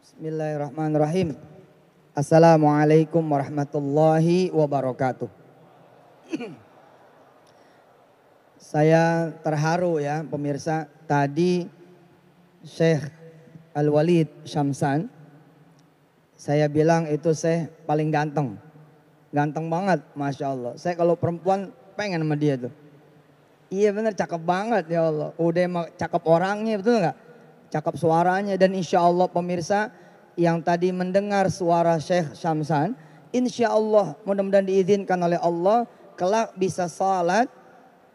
Bismillahirrahmanirrahim. Assalamualaikum warahmatullahi wabarakatuh. Saya terharu ya pemirsa, tadi Syekh Al-Walid Syamsan, saya bilang itu Syekh paling ganteng. Ganteng banget, Masya Allah. Saya kalau perempuan pengen sama dia tuh. Iya bener, cakep banget ya Allah. Udah cakep orangnya, betul nggak? Cakep suaranya. Dan insya Allah pemirsa yang tadi mendengar suara Syekh Syamsan, insya Allah mudah-mudahan diizinkan oleh Allah kelak bisa salat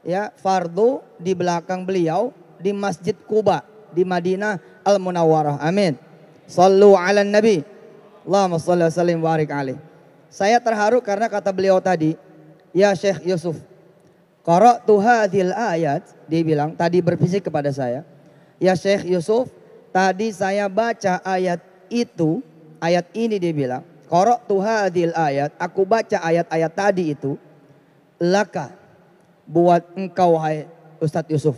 ya fardu di belakang beliau di Masjid Quba di Madinah Al-Munawwarah. Amin. Sallu ala Nabi. Allahumma salli wa sallim wa barik alaih. Saya terharu karena kata beliau tadi, ya Syekh Yusuf, qara'tu hadhil ayat, dia bilang tadi berfisik kepada saya, ya Syekh Yusuf, tadi saya baca ayat itu, ayat ini dia bilang, qara'tu hadhil ayat, aku baca ayat-ayat tadi itu, laka, buat engkau hai Ustadz Yusuf.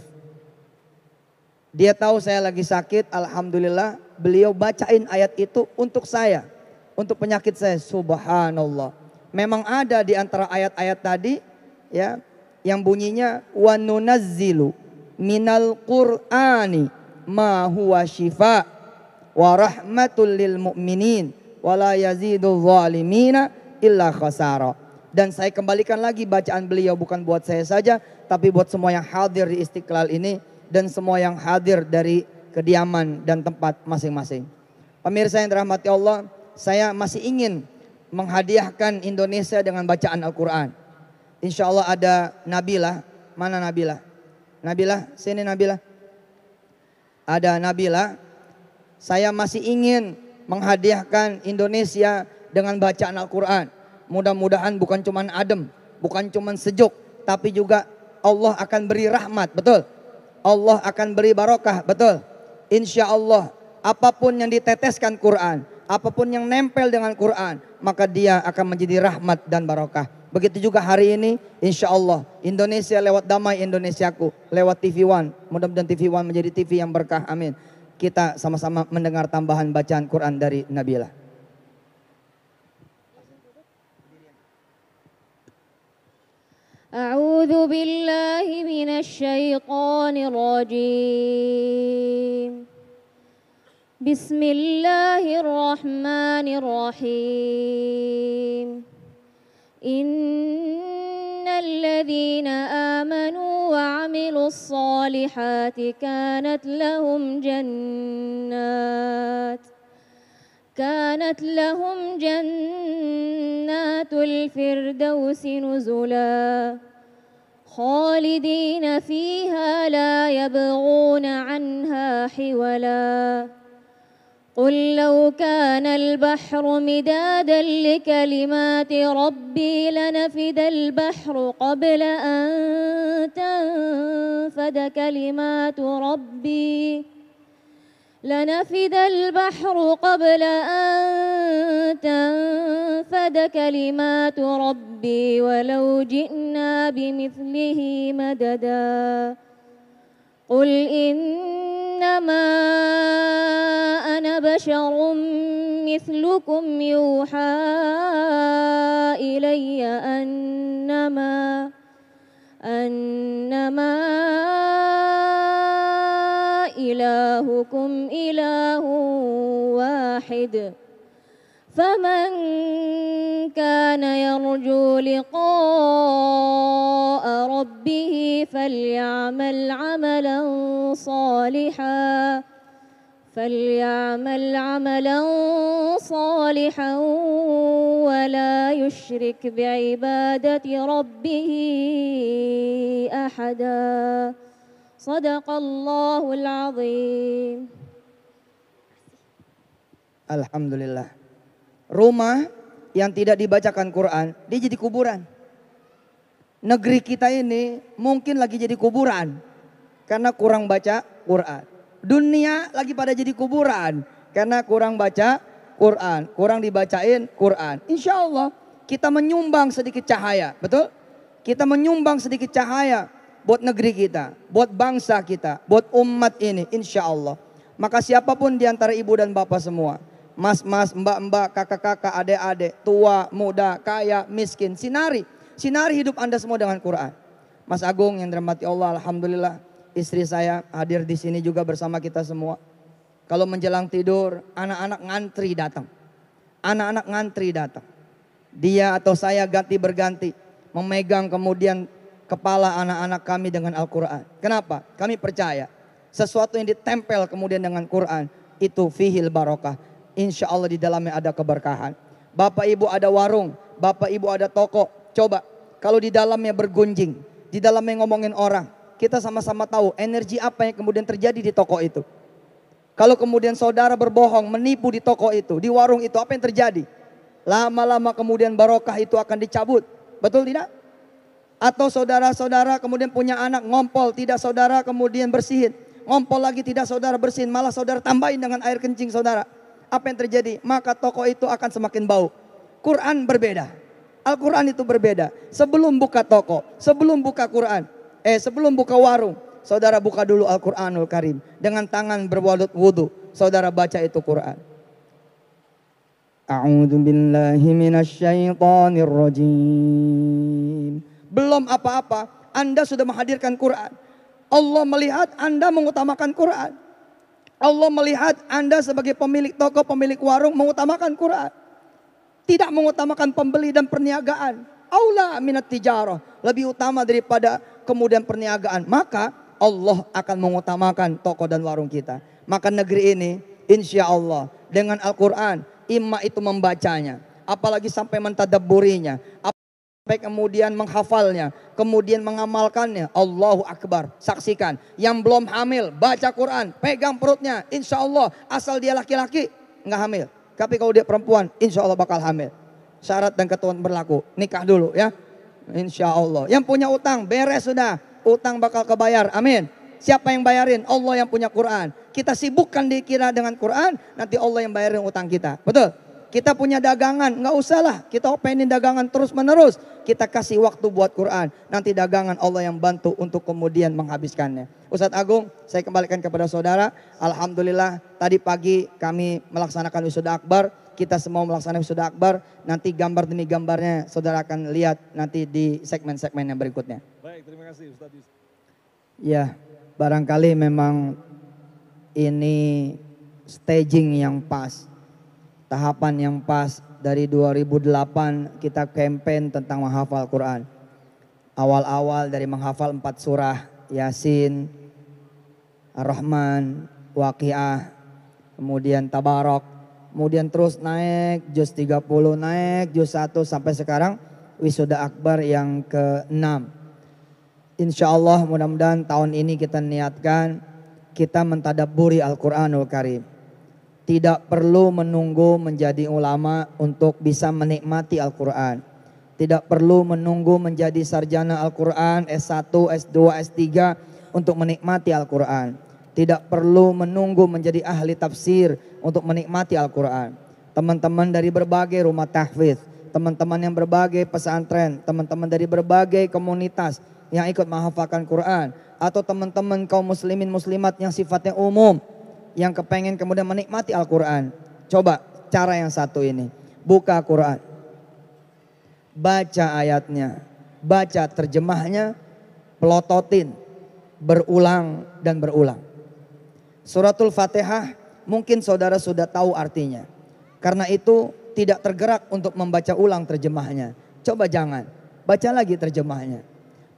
Dia tahu saya lagi sakit, alhamdulillah beliau bacain ayat itu untuk saya, untuk penyakit saya. Subhanallah. Memang ada di antara ayat-ayat tadi ya yang bunyinya wa nunazzilu minal qur'ani ma huwa syifa wa rahmatul lil mu'minin wa la yazidul zalimina illa khasara. Dan saya kembalikan lagi bacaan beliau bukan buat saya saja, tapi buat semua yang hadir di Istiqlal ini dan semua yang hadir dari kediaman dan tempat masing-masing. Pemirsa yang dirahmati Allah, saya masih ingin menghadiahkan Indonesia dengan bacaan Al-Quran. Insya Allah ada Nabilah. Mana Nabilah? Nabilah, sini Nabilah. Ada Nabilah. Saya masih ingin menghadiahkan Indonesia dengan bacaan Al-Quran. Mudah-mudahan bukan cuman adem, bukan cuman sejuk, tapi juga Allah akan beri rahmat, betul. Allah akan beri barokah, betul. Insya Allah apapun yang diteteskan Quran, apapun yang nempel dengan Quran, maka dia akan menjadi rahmat dan barokah. Begitu juga hari ini, insya Allah Indonesia lewat Damai Indonesiaku, lewat TV One. Mudah-mudahan TV One menjadi TV yang berkah, amin. Kita sama-sama mendengar tambahan bacaan Quran dari Nabilah. A'udzu billahi minasy syaithanir rajim. Bismillahirrahmanirrahim. Innal ladzina amanu wa 'amilus solihati kanat lahum jannatul firdausi nuzula khalidina fiha la yabghuna 'anha hiwala. قل لو كان البحر مدادا لكلمات ربي لنفد البحر قبل أن تنفد كلمات ربي ولو جئنا بمثله مددا. قل إنما أنا بشر مثلكم يوحى إلي أنما إلهكم إله واحد. فمن كان يرجو لقاء ربه فليعمل عملا صالحا ولا يشرك بعبادة ربه أحدا. صدق الله العظيم. Alhamdulillah. Rumah yang tidak dibacakan Quran, dia jadi kuburan. Negeri kita ini mungkin lagi jadi kuburan karena kurang baca Quran. Dunia lagi pada jadi kuburan karena kurang baca Quran, kurang dibacain Quran. Insya Allah kita menyumbang sedikit cahaya, betul? Kita menyumbang sedikit cahaya buat negeri kita, buat bangsa kita, buat umat ini, insya Allah. Maka siapapun di antara ibu dan bapak semua mas-mas, mbak-mbak, kakak-kakak, adik-adik, tua, muda, kaya, miskin. Sinari hidup Anda semua dengan Quran. Mas Agung yang dirahmati Allah, alhamdulillah istri saya hadir di sini juga bersama kita semua. Kalau menjelang tidur, anak-anak ngantri datang. Anak-anak ngantri datang. Dia atau saya ganti berganti memegang kemudian kepala anak-anak kami dengan Al-Quran. Kenapa? Kami percaya sesuatu yang ditempel kemudian dengan Quran itu fihil barokah. Insya Allah di dalamnya ada keberkahan. Bapak ibu ada warung, bapak ibu ada toko. Coba kalau di dalamnya bergunjing, di dalamnya ngomongin orang, kita sama-sama tahu energi apa yang kemudian terjadi di toko itu. Kalau kemudian saudara berbohong, menipu di toko itu, di warung itu, apa yang terjadi? Lama-lama kemudian barokah itu akan dicabut. Betul tidak? Atau saudara-saudara kemudian punya anak ngompol, tidak saudara kemudian bersihin. Ngompol lagi tidak saudara bersihin, malah saudara tambahin dengan air kencing saudara. Apa yang terjadi? Maka toko itu akan semakin bau. Quran berbeda. Al-Quran itu berbeda. Sebelum buka toko, sebelum buka Quran, sebelum buka warung, saudara buka dulu Al-Quranul Karim. Dengan tangan berwudu, saudara baca itu Quran. A'udzu billahi minasyaitonir rajim. Belum apa-apa, Anda sudah menghadirkan Quran. Allah melihat Anda mengutamakan Quran. Allah melihat Anda sebagai pemilik toko, pemilik warung mengutamakan Quran. Tidak mengutamakan pembeli dan perniagaan. Aula minat tijarah, lebih utama daripada kemudian perniagaan. Maka Allah akan mengutamakan toko dan warung kita. Maka negeri ini insya Allah dengan Al-Quran, imma itu membacanya, apalagi sampai mentadabburinya, sampai kemudian menghafalnya, kemudian mengamalkannya. Allahu Akbar. Saksikan, yang belum hamil baca Quran, pegang perutnya, insya Allah asal dia laki-laki nggak hamil. Tapi kalau dia perempuan, insya Allah bakal hamil. Syarat dan ketentuan berlaku, nikah dulu ya, insya Allah. Yang punya utang beres sudah, utang bakal kebayar, amin. Siapa yang bayarin? Allah yang punya Quran. Kita sibukkan dikira dengan Quran, nanti Allah yang bayarin utang kita. Betul? Kita punya dagangan, nggak usahlah kita openin dagangan terus menerus. Kita kasih waktu buat Quran, nanti dagangan Allah yang bantu untuk kemudian menghabiskannya. Ustadz Agung, saya kembalikan kepada saudara. Alhamdulillah tadi pagi kami melaksanakan wisuda akbar. Kita semua melaksanakan wisuda akbar. Nanti gambar demi gambarnya saudara akan lihat nanti di segmen-segmen yang berikutnya. Baik, terima kasih Ustadz. Ya, barangkali memang ini staging yang pas, tahapan yang pas. Dari 2008 kita campaign tentang menghafal Quran. Awal-awal dari menghafal 4 surah, Yasin, Ar-Rahman, Waqiah, kemudian Tabarok, kemudian terus naik juz 30, naik juz 1 sampai sekarang wisuda akbar yang ke-6. Insya Allah mudah-mudahan tahun ini kita niatkan kita mentadabburi Al-Quranul Karim. Tidak perlu menunggu menjadi ulama untuk bisa menikmati Al-Quran. Tidak perlu menunggu menjadi sarjana Al-Quran S1, S2, S3 untuk menikmati Al-Quran. Tidak perlu menunggu menjadi ahli tafsir untuk menikmati Al-Quran. Teman-teman dari berbagai rumah tahfidz, teman-teman yang berbagai pesantren, teman-teman dari berbagai komunitas yang ikut menghafalkan Quran, atau teman-teman kaum muslimin muslimat yang sifatnya umum, yang kepengen kemudian menikmati Al-Quran. Coba cara yang satu ini, buka Quran, baca ayatnya, baca terjemahnya, pelototin, berulang dan berulang. Suratul Fatihah mungkin saudara sudah tahu artinya, karena itu tidak tergerak untuk membaca ulang terjemahnya. Coba jangan, baca lagi terjemahnya.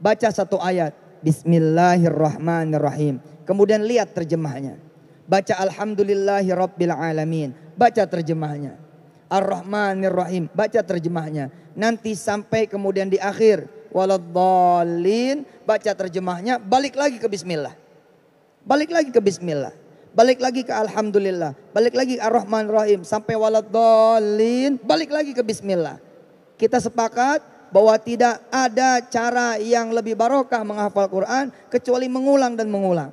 Baca satu ayat, Bismillahirrahmanirrahim, kemudian lihat terjemahnya. Baca Alhamdulillahirabbil alamin, baca terjemahnya. Ar-Rahmanir-Rahim, baca terjemahnya. Nanti sampai kemudian di akhir waladhdallin, baca terjemahnya, balik lagi ke bismillah. Balik lagi ke bismillah. Balik lagi ke alhamdulillah, balik lagi ke Ar-Rahman-Rahim sampai waladhdallin, balik lagi ke bismillah. Kita sepakat bahwa tidak ada cara yang lebih barokah menghafal Quran kecuali mengulang dan mengulang.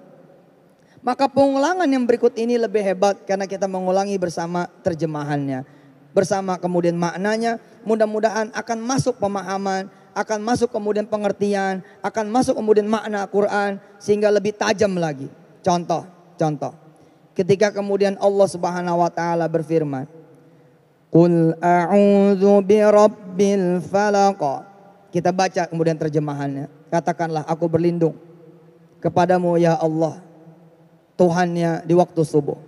Maka pengulangan yang berikut ini lebih hebat karena kita mengulangi bersama terjemahannya, bersama kemudian maknanya. Mudah-mudahan akan masuk pemahaman, akan masuk kemudian pengertian, akan masuk kemudian makna Quran sehingga lebih tajam lagi. Contoh. Ketika kemudian Allah Subhanahu wa taala berfirman, Qul a'udzu birabbil falaq. Kita baca kemudian terjemahannya. Katakanlah, aku berlindung kepadamu ya Allah, Tuhannya di waktu subuh.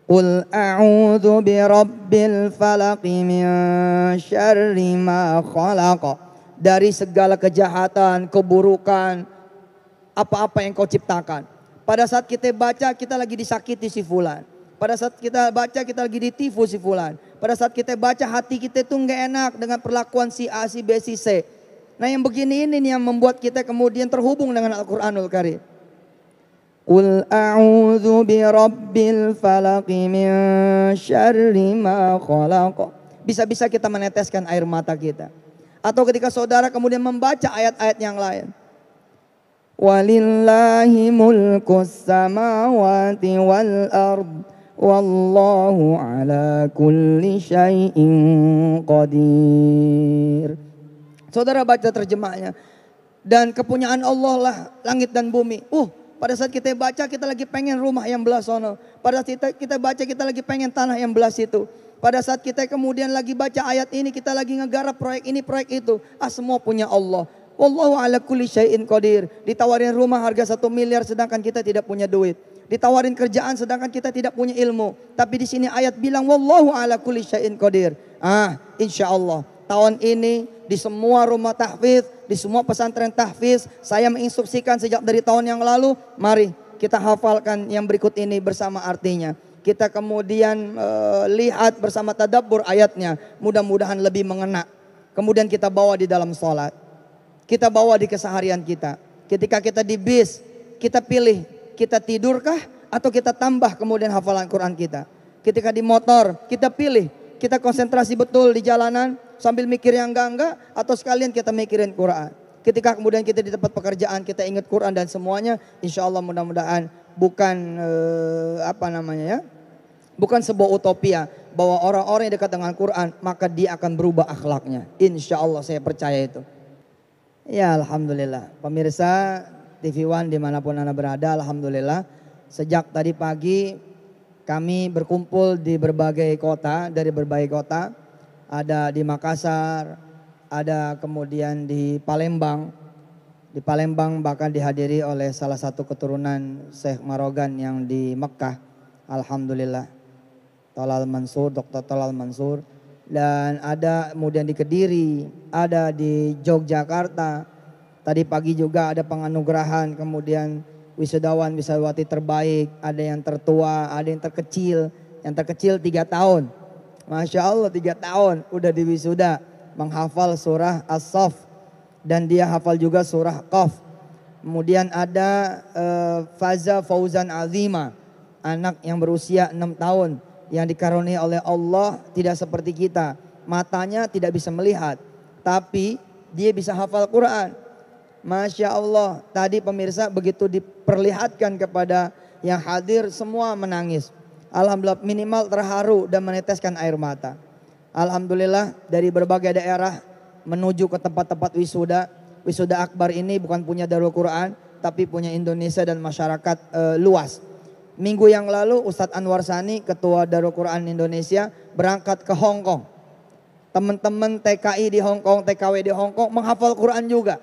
Qul a'udzu birabbil falaq min syarri ma khalaq. Dari segala kejahatan, keburukan, apa-apa yang kau ciptakan. Pada saat kita baca, kita lagi disakiti si fulan. Pada saat kita baca, kita lagi ditipu si fulan. Pada saat kita baca, hati kita tuh nggak enak dengan perlakuan si A, si B, si C. Nah yang begini ini nih yang membuat kita kemudian terhubung dengan Al-Quranul Karim. Qul a'udzu birabbil falaq min syarri ma khalaq. Bisa-bisa kita meneteskan air mata kita. Atau ketika saudara kemudian membaca ayat-ayat yang lain. Walillahi mulkus samawati wal ard. Wallahu ala kulli syai'in qadir. Saudara baca terjemahnya. Dan kepunyaan Allah lah langit dan bumi. Pada saat kita baca kita lagi pengen rumah yang belah sono. Pada saat kita baca kita lagi pengen tanah yang belah situ. Pada saat kita kemudian lagi baca ayat ini kita lagi ngegarap proyek ini proyek itu. Semua punya Allah. Wallahu ala kulli syai'in qadir. Ditawarin rumah harga 1 miliar sedangkan kita tidak punya duit. Ditawarin kerjaan sedangkan kita tidak punya ilmu. Tapi di sini ayat bilang wallahu ala kulli syai'in qadir. Insya Allah tahun ini di semua rumah tahfiz, di semua pesantren tahfiz, saya menginstruksikan sejak dari tahun yang lalu, mari kita hafalkan yang berikut ini bersama artinya. Kita kemudian lihat bersama tadabbur ayatnya, mudah-mudahan lebih mengena. Kemudian kita bawa di dalam sholat, kita bawa di keseharian kita. Ketika kita di bis, kita pilih, kita tidurkah atau kita tambah kemudian hafalan Quran kita. Ketika di motor, kita pilih, kita konsentrasi betul di jalanan sambil mikir yang enggak atau sekalian kita mikirin Quran. Ketika kemudian kita di tempat pekerjaan kita ingat Quran dan semuanya, insya Allah mudah-mudahan bukan bukan sebuah utopia bahwa orang-orang yang dekat dengan Quran maka dia akan berubah akhlaknya. Insya Allah saya percaya itu. Ya alhamdulillah pemirsa TV One dimanapun Anda berada, alhamdulillah sejak tadi pagi kami berkumpul di berbagai kota, dari berbagai kota. Ada di Makassar, ada kemudian di Palembang. Di Palembang bahkan dihadiri oleh salah satu keturunan Syekh Marogan yang di Mekah. Alhamdulillah. Tolal Mansur, Dr. Tolal Mansur. Dan ada kemudian di Kediri, ada di Yogyakarta. Tadi pagi juga ada penganugerahan, kemudian wisudawan wisudawati terbaik, ada yang tertua, ada yang terkecil. Yang terkecil 3 tahun. Masya Allah 3 tahun udah diwisuda menghafal surah As-Saff dan dia hafal juga surah Qaf. Kemudian ada Faza Fauzan Azima, anak yang berusia 6 tahun yang dikaruniai oleh Allah tidak seperti kita. Matanya tidak bisa melihat tapi dia bisa hafal Quran. Masya Allah, tadi pemirsa begitu diperlihatkan kepada yang hadir semua menangis. Alhamdulillah minimal terharu dan meneteskan air mata. Alhamdulillah dari berbagai daerah menuju ke tempat-tempat wisuda. Wisuda akbar ini bukan punya Darul Quran tapi punya Indonesia dan masyarakat luas. Minggu yang lalu Ustadz Anwar Sani, Ketua Darul Quran Indonesia berangkat ke Hong Kong. Teman-teman TKI di Hong Kong, TKW di Hong Kong menghafal Quran juga.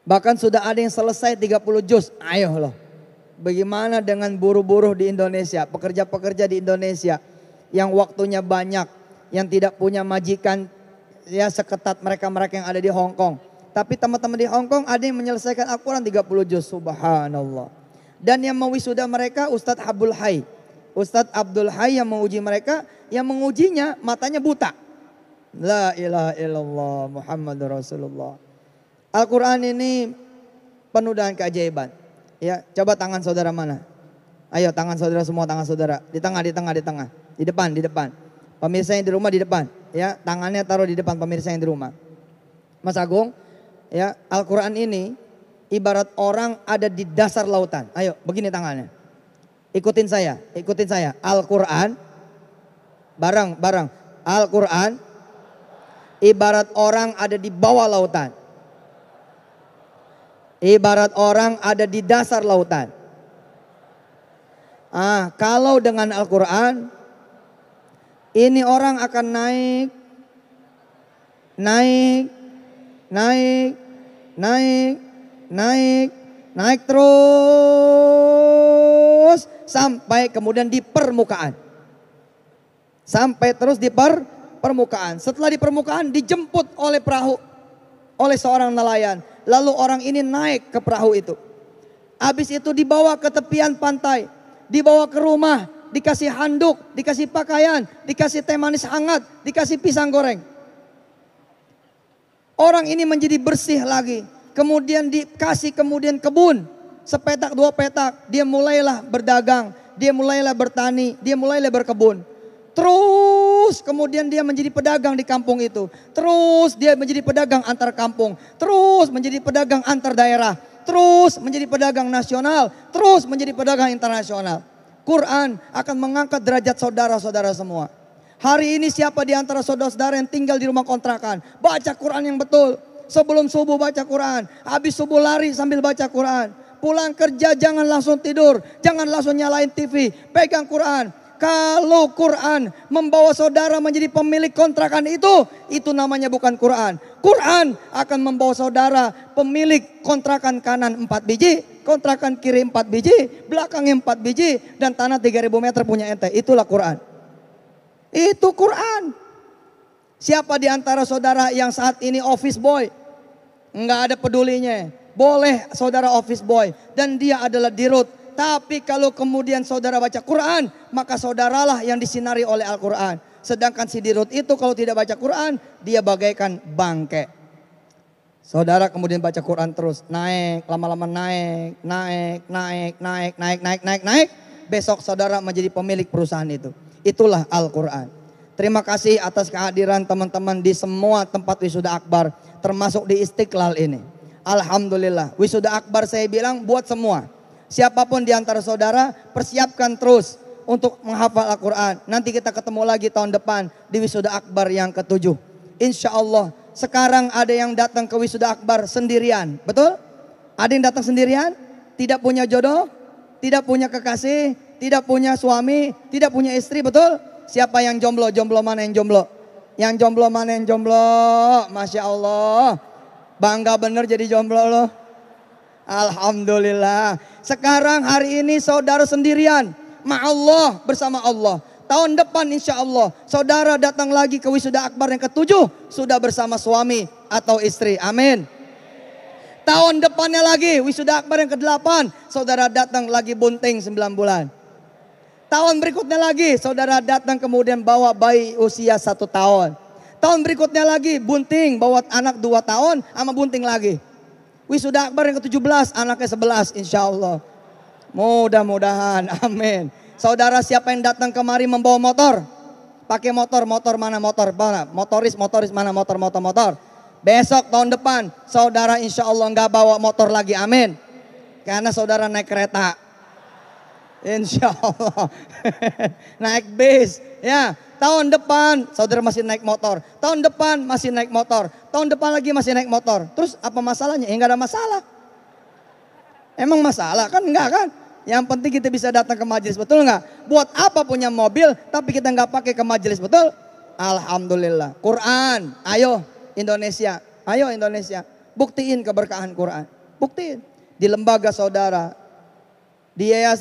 Bahkan sudah ada yang selesai 30 juz. Ayo loh. Bagaimana dengan buruh-buruh di Indonesia, pekerja-pekerja di Indonesia yang waktunya banyak, yang tidak punya majikan ya seketat mereka-mereka yang ada di Hong Kong. Tapi teman-teman di Hong Kong ada yang menyelesaikan Al-Quran 30 juz, subhanallah. Dan yang mewisuda mereka Ustadz Abdul Hai. Ustadz Abdul Hai yang menguji mereka, yang mengujinya matanya buta. La ilaha illallah Muhammadur Rasulullah. Al-Quran ini penuh dengan keajaiban. Ya, coba tangan saudara mana? Ayo tangan saudara semua, tangan saudara. Di tengah. Di depan. Pemirsa yang di rumah di depan. Ya, tangannya taruh di depan pemirsa yang di rumah. Mas Agung, ya, Al-Quran ini ibarat orang ada di dasar lautan. Ayo, begini tangannya. Ikutin saya. Al-Quran, bareng. Al-Quran ibarat orang ada di bawah lautan. Ibarat orang ada di dasar lautan. Kalau dengan Al-Quran, Ini orang akan naik, naik, naik, naik, naik, naik terus sampai kemudian di permukaan. Sampai terus di permukaan. Setelah di permukaan dijemput oleh perahu, oleh seorang nelayan. Lalu orang ini naik ke perahu itu. Habis itu dibawa ke tepian pantai, dibawa ke rumah, dikasih handuk, dikasih pakaian, dikasih teh manis hangat, dikasih pisang goreng. Orang ini menjadi bersih lagi. Kemudian dikasih kebun. Sepetak dua petak. Dia mulailah berdagang. Dia mulailah bertani. Dia mulailah berkebun. Terus kemudian dia menjadi pedagang di kampung itu. Terus dia menjadi pedagang antar kampung. Terus menjadi pedagang antar daerah. Terus menjadi pedagang nasional. Terus menjadi pedagang internasional. Quran akan mengangkat derajat saudara-saudara semua. Hari ini siapa di antara saudara-saudara yang tinggal di rumah kontrakan, baca Quran yang betul. Sebelum subuh baca Quran, habis subuh lari sambil baca Quran. Pulang kerja jangan langsung tidur, jangan langsung nyalain TV, pegang Quran. Kalau Quran membawa saudara menjadi pemilik kontrakan itu namanya bukan Quran. Quran akan membawa saudara pemilik kontrakan kanan 4 biji, kontrakan kiri 4 biji, belakangnya 4 biji, dan tanah 3000 meter punya ente. Itulah Quran. Itu Quran. Siapa di antara saudara yang saat ini office boy? Enggak ada pedulinya. Boleh saudara office boy dan dia adalah dirut. Tapi kalau kemudian saudara baca Quran, maka saudaralah yang disinari oleh Al-Quran. Sedangkan si dirut itu kalau tidak baca Quran, dia bagaikan bangke. Saudara kemudian baca Quran terus, naik, lama-lama naik, naik, naik, naik, naik, naik, naik, naik. Besok saudara menjadi pemilik perusahaan itu. Itulah Al-Quran. Terima kasih atas kehadiran teman-teman di semua tempat wisuda akbar, termasuk di Istiqlal ini. Alhamdulillah, wisuda akbar saya bilang buat semua. Siapapun di antara saudara, persiapkan terus untuk menghafal Al-Quran. Nanti kita ketemu lagi tahun depan di wisuda akbar yang ke-7. Insya Allah. Sekarang ada yang datang ke wisuda akbar sendirian. Betul? Ada yang datang sendirian? Tidak punya jodoh? Tidak punya kekasih? Tidak punya suami? Tidak punya istri? Betul? Siapa yang jomblo? Jomblo mana yang jomblo? Yang jomblo mana yang jomblo? Masya Allah. Bangga bener jadi jomblo loh. Alhamdulillah. Sekarang hari ini saudara sendirian. Ma'allah, bersama Allah. Tahun depan insya Allah saudara datang lagi ke wisuda akbar yang ke-7. Sudah bersama suami atau istri. Amin. Tahun depannya lagi wisuda akbar yang ke-8. Saudara datang lagi bunting 9 bulan. Tahun berikutnya lagi saudara datang kemudian bawa bayi usia 1 tahun. Tahun berikutnya lagi bunting bawa anak 2 tahun sama bunting lagi. Wisuda akbar yang ke-17 anaknya 11 insya Allah. Mudah-mudahan, amin. Saudara siapa yang datang kemari membawa motor? Pakai motor mana motor? Motoris mana motor. Besok tahun depan saudara insya Allah nggak bawa motor lagi, amin. Karena saudara naik kereta. Insya Allah. Naik bis. Ya, tahun depan saudara masih naik motor. Tahun depan masih naik motor. Tahun depan lagi masih naik motor. Terus apa masalahnya? Ya enggak ada masalah. Emang masalah kan? Enggak kan? Yang penting kita bisa datang ke majelis, betul enggak? Buat apa punya mobil tapi kita enggak pakai ke majelis, betul? Alhamdulillah. Quran, ayo Indonesia. Ayo Indonesia. Buktiin keberkahan Quran. Buktiin. Di lembaga saudara. Di yayasan.